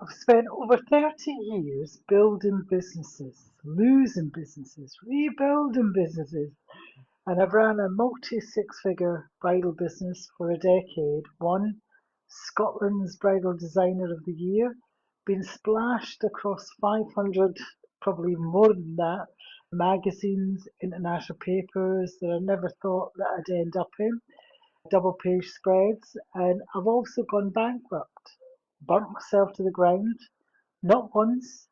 I've spent over 30 years building businesses, losing businesses, rebuilding businesses, and I've ran a multi six figure bridal business for a decade, won Scotland's Bridal Designer of the Year, been splashed across 500, probably even more than that, magazines, international papers that I never thought that I'd end up in, double page spreads, and I've also gone bankrupt, burnt myself to the ground, not once,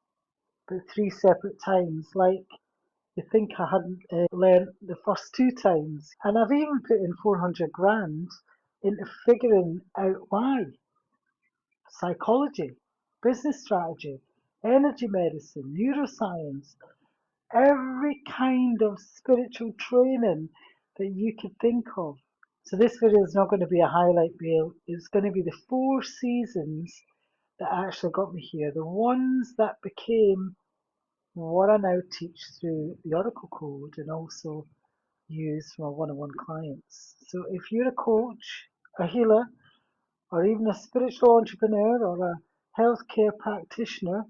but three separate times. Like, you think I hadn't learnt the first two times. And I've even put in 400 grand into figuring out why. Psychology, business strategy, energy medicine, neuroscience, every kind of spiritual training that you could think of. So this video is not going to be a highlight reel. It's going to be the 4 seasons that actually got me here. The ones that became what I now teach through the Oracle Code and also use for my one-on-one clients. So if you're a coach, a healer, or even a spiritual entrepreneur or a healthcare practitioner,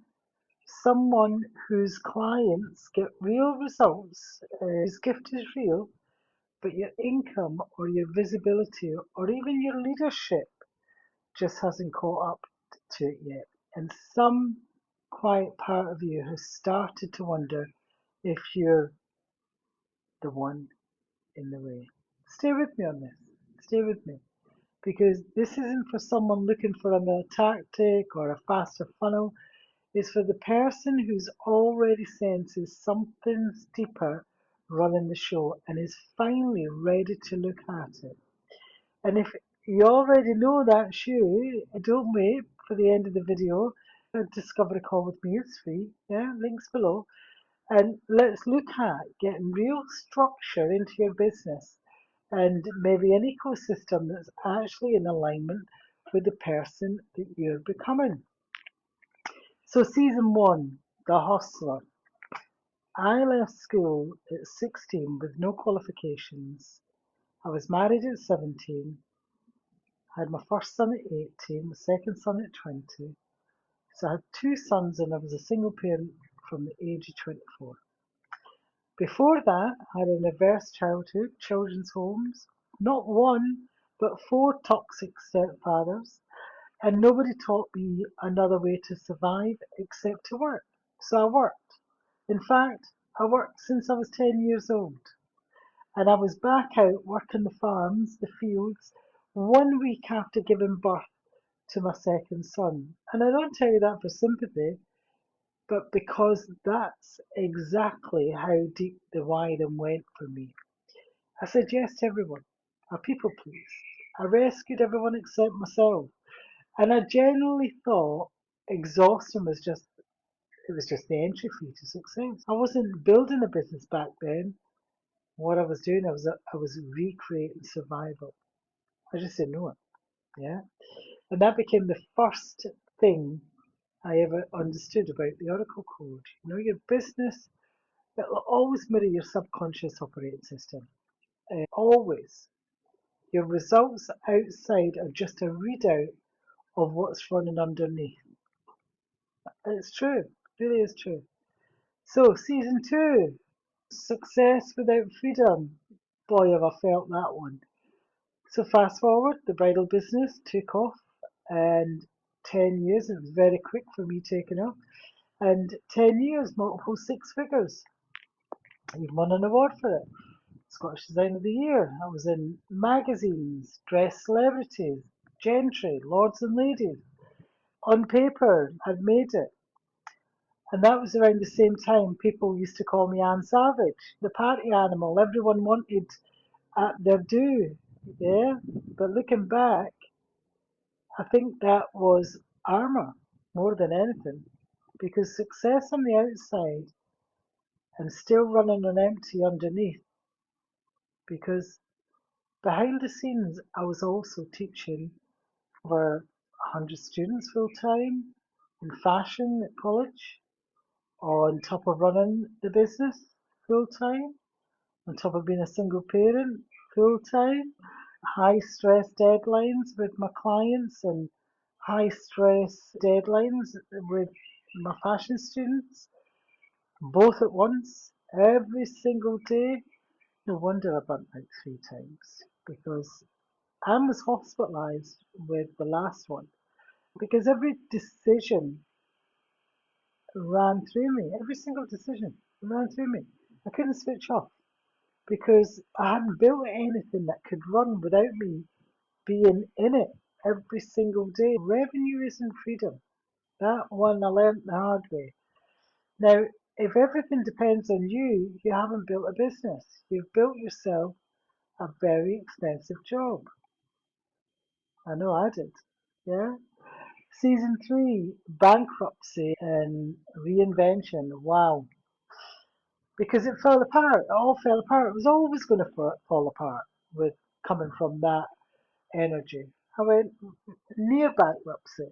someone whose clients get real results, whose gift is real, but your income or your visibility or even your leadership just hasn't caught up to it yet. And some quiet part of you has started to wonder if you're the one in the way. Stay with me on this. Stay with me. Because this isn't for someone looking for another tactic or a faster funnel. It's for the person who's already senses something's deeper running the show and is finally ready to look at it. And if you already know that shoe, don't wait for the end of the video. Discover a call with me, it's free. Yeah, links below. And let's look at getting real structure into your business and maybe an ecosystem that's actually in alignment with the person that you're becoming. So, season one, The Hustler. I left school at 16 with no qualifications. I was married at 17. I had my first son at 18, my second son at 20. So I had two sons and I was a single parent from the age of 24. Before that, I had an adverse childhood, children's homes, not one, but four toxic stepfathers, and nobody taught me another way to survive except to work. So I worked. In fact, I worked since I was 10 years old. And I was back out working the farms, the fields, 1 week after giving birth to my second son. And I don't tell you that for sympathy, but because that's exactly how deep the wiring went for me. I said yes to everyone. I people pleased. I rescued everyone except myself. And I genuinely thought exhaustion was just it was just the entry fee to success. I wasn't building a business back then. What I was doing, I was recreating survival. I just didn't know it. Yeah. And that became the first thing I ever understood about the Oracle Code. You know, your business, it will always mirror your subconscious operating system. Always. Your results outside are just a readout of what's running underneath. It's true. It really is true. So, season two, success without freedom. Boy, have I felt that one. So, fast forward, the bridal business took off, and 10 years, it was very quick for me taking off. And 10 years, multiple six figures. Even won an award for it. Scottish Design of the Year. I was in magazines, dress celebrities, gentry, lords and ladies. On paper, I'd made it. And that was around the same time people used to call me Anne Savage, the party animal. Everyone wanted their due. Yeah. But looking back, I think that was armor more than anything. Because success on the outside and still running on empty underneath. Because behind the scenes, I was also teaching over 100 students full time in fashion at college, on top of running the business full time, on top of being a single parent full time, high stress deadlines with my clients and high stress deadlines with my fashion students, both at once, every single day. No wonder I burnt out 3 times because I was hospitalised with the last one because every decision ran through me. Every single decision ran through me. I couldn't switch off because I hadn't built anything that could run without me being in it every single day. Revenue isn't freedom. That one I learned the hard way. Now, if everything depends on you, you haven't built a business. You've built yourself a very expensive job. I know I did. Yeah. Season 3, bankruptcy and reinvention. Wow. Because it fell apart. It all fell apart. It was always going to fall apart with coming from that energy. I went near bankruptcy.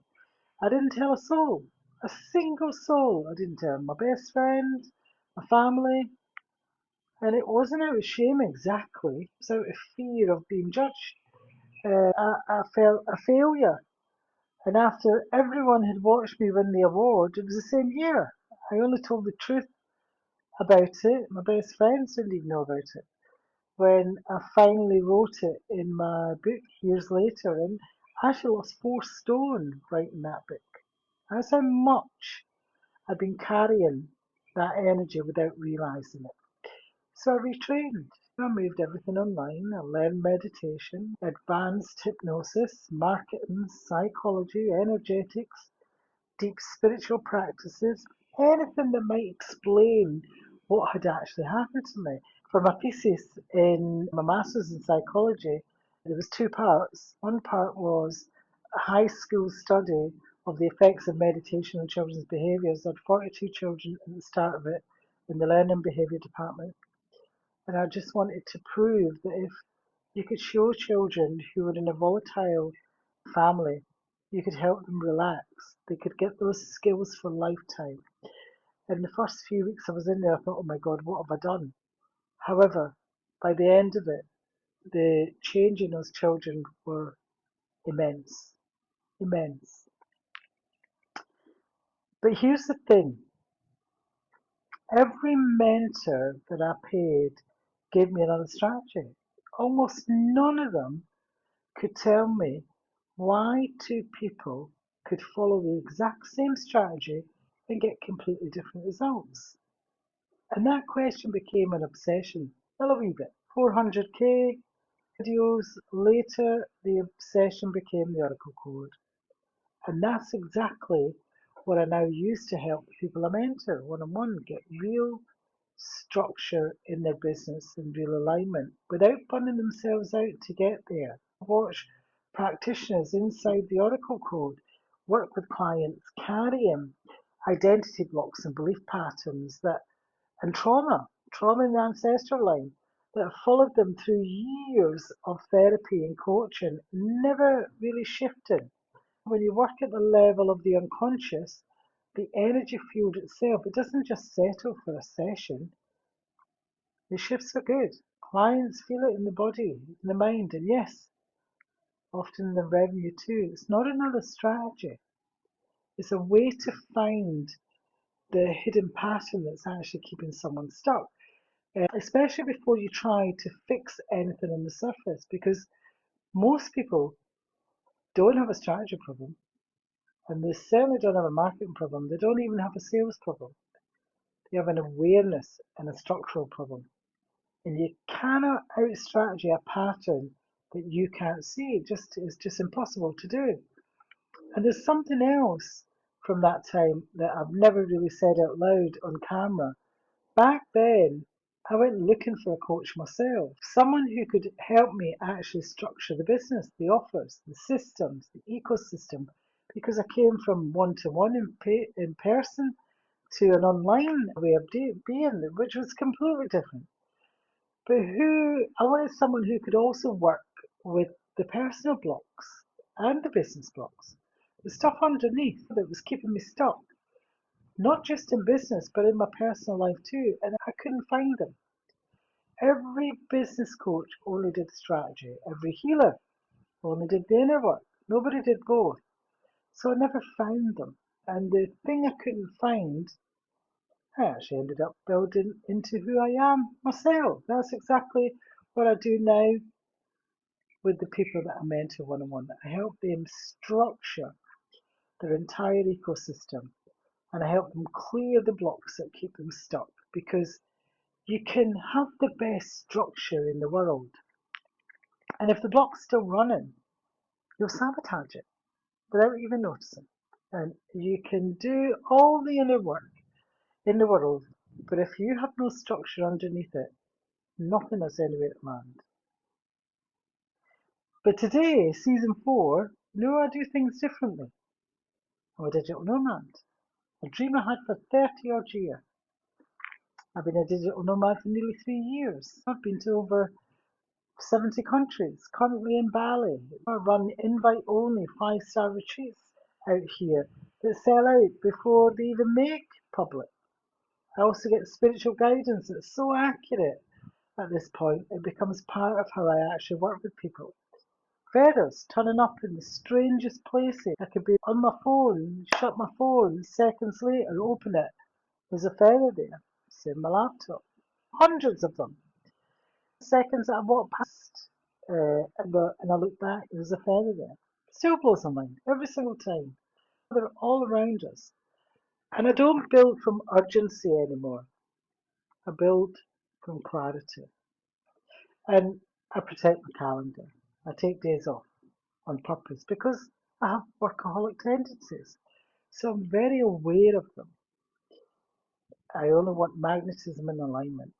I didn't tell a soul, a single soul. I didn't tell my best friend, my family, and it wasn't out of shame exactly. It was out of fear of being judged. I felt a failure. And after everyone had watched me win the award, it was the same year. I only told the truth about it. My best friends didn't even know about it. When I finally wrote it in my book years later, and I actually lost 4 stone writing that book. That's how much I'd been carrying that energy without realizing it. So I retrained. I moved everything online. I learned meditation, advanced hypnosis, marketing, psychology, energetics, deep spiritual practices, anything that might explain what had actually happened to me. For my thesis in my master's in psychology, there was 2 parts. One part was a high school study of the effects of meditation on children's behaviours. I had 42 children at the start of it in the learning behaviour department. And I just wanted to prove that if you could show children who were in a volatile family, you could help them relax. They could get those skills for lifetime. And the first few weeks I was in there, I thought, oh my God, what have I done? However, by the end of it, the change in those children were immense. Immense. But here's the thing. Every mentor that I paid gave me another strategy. Almost none of them could tell me why 2 people could follow the exact same strategy and get completely different results. And that question became an obsession. Well, a wee bit. 400k videos later, the obsession became the Oracle code. And that's exactly what I now use to help people I mentor one on one get real structure in their business and real alignment without burning themselves out to get there. Watch practitioners inside the Oracle code work with clients carrying identity blocks and belief patterns that and trauma in the ancestral line that have followed them through years of therapy and coaching, never really shifting. When you work at the level of the unconscious, the energy field itself, it doesn't just settle for a session, it shifts for good. Clients feel it in the body, in the mind, and yes, often in the revenue too. It's not another strategy. It's a way to find the hidden pattern that's actually keeping someone stuck. Especially before you try to fix anything on the surface, because most people don't have a strategy problem, and they certainly don't have a marketing problem. They don't even have a sales problem. They have an awareness and a structural problem. And you cannot out strategy a pattern that you can't see. It's just impossible to do. And there's something else from that time that I've never really said out loud on camera. Back then, I went looking for a coach myself, someone who could help me actually structure the business, the offers, the systems, the ecosystem, because I came from one-to-one in person to an online way of being, which was completely different. But who I wanted someone who could also work with the personal blocks and the business blocks, the stuff underneath that was keeping me stuck, not just in business, but in my personal life too. And I couldn't find them. Every business coach only did strategy. Every healer only did the inner work. Nobody did both. So I never found them. And the thing I couldn't find, I actually ended up building into who I am myself. That's exactly what I do now with the people that I mentor one on one. I help them structure their entire ecosystem and I help them clear the blocks that keep them stuck because you can have the best structure in the world. And if the block's still running, you'll sabotage it without even noticing. And you can do all the inner work in the world, but if you have no structure underneath it, nothing has anywhere to land. But today, season 4, I do things differently. I'm a digital nomad. A dream I had for 30 odd years. I've been a digital nomad for nearly 3 years. I've been to over 70 countries, currently in Bali. I run invite only 5-star retreats out here that sell out before they even make public. I also get spiritual guidance that's so accurate at this point, it becomes part of how I actually work with people. Feathers turning up in the strangest places. I could be on my phone, shut my phone, seconds later, open it. There's a feather there. It's in my laptop. Hundreds of them. Seconds that I walk past and I look back, there's a feather there. Still blows my mind every single time. They're all around us. And I don't build from urgency anymore. I build from clarity. And I protect my calendar. I take days off on purpose because I have workaholic tendencies. So I'm very aware of them. I only want magnetism and alignment.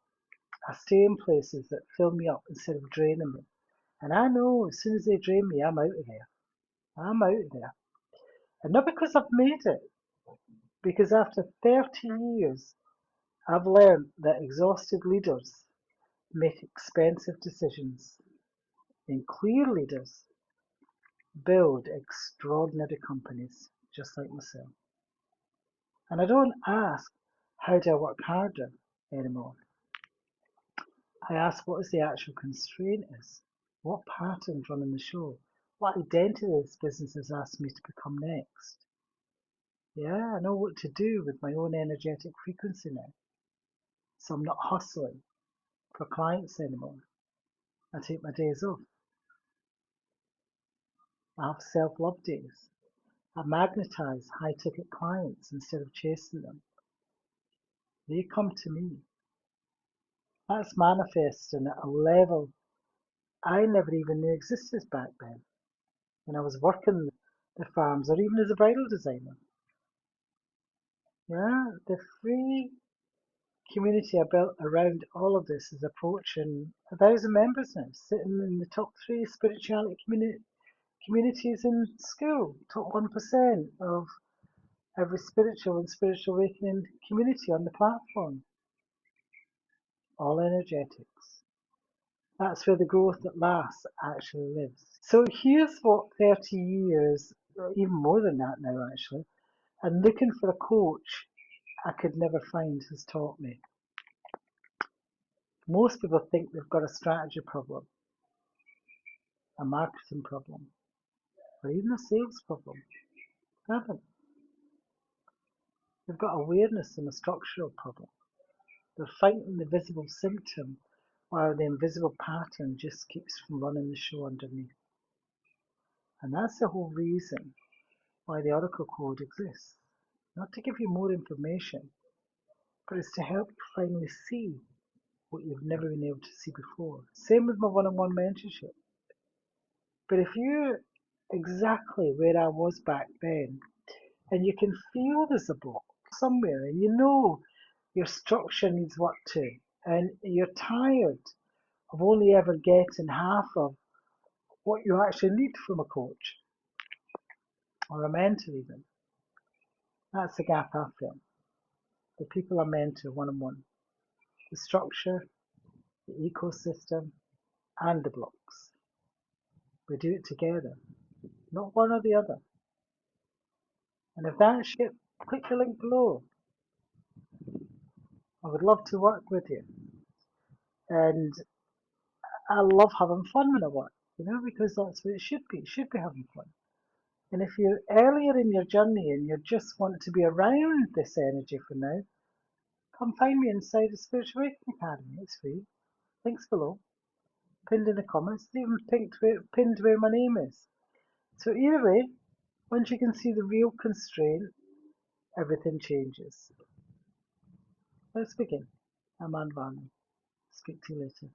I stay in places that fill me up instead of draining me. And I know as soon as they drain me, I'm out of there. I'm out of there. And not because I've made it, because after 30 years, I've learned that exhausted leaders make expensive decisions, and clear leaders build extraordinary companies, just like myself. And I don't ask, how do I work harder anymore? I ask, what is the actual constraint is? What patterns run in the show? What identity this business has asked me to become next? Yeah, I know what to do with my own energetic frequency now. So I'm not hustling for clients anymore. I take my days off. I have self-love days. I magnetize high-ticket clients instead of chasing them. They come to me. That's manifesting at a level I never even knew existed back then when I was working the farms or even as a bridal designer. Yeah, the free community I built around all of this is approaching 1,000 members now, sitting in the top 3 spirituality communities in school, top 1% of every spiritual and spiritual awakening community on the platform. All energetics. That's where the growth that lasts actually lives. So here's what 30 years, even more than that now actually, and looking for a coach I could never find has taught me. Most people think they've got a strategy problem, a marketing problem, or even a sales problem. They haven't. They've got awareness and a structural problem. They're fighting the visible symptom while the invisible pattern just keeps from running the show underneath. And that's the whole reason why the Oracle Code exists. Not to give you more information, but it's to help you finally see what you've never been able to see before. Same with my one-on-one mentorship. But if you're exactly where I was back then, and you can feel there's a block somewhere, and you know your structure needs work too, and you're tired of only ever getting half of what you actually need from a coach or a mentor even. That's the gap I feel. The people I mentor one-on-one. The structure, the ecosystem, and the blocks. We do it together, not one or the other. And if that's it, click the link below. I would love to work with you. And I love having fun when I work, because that's what it should be. It should be having fun. And if you're earlier in your journey and you just want to be around this energy for now, come find me inside the Spiritual Awakening Academy. It's free. Links below. Pinned in the comments. It's even pinned where my name is. So either way, once you can see the real constraint, everything changes. Let's begin. I'm Varney. Speak to you later.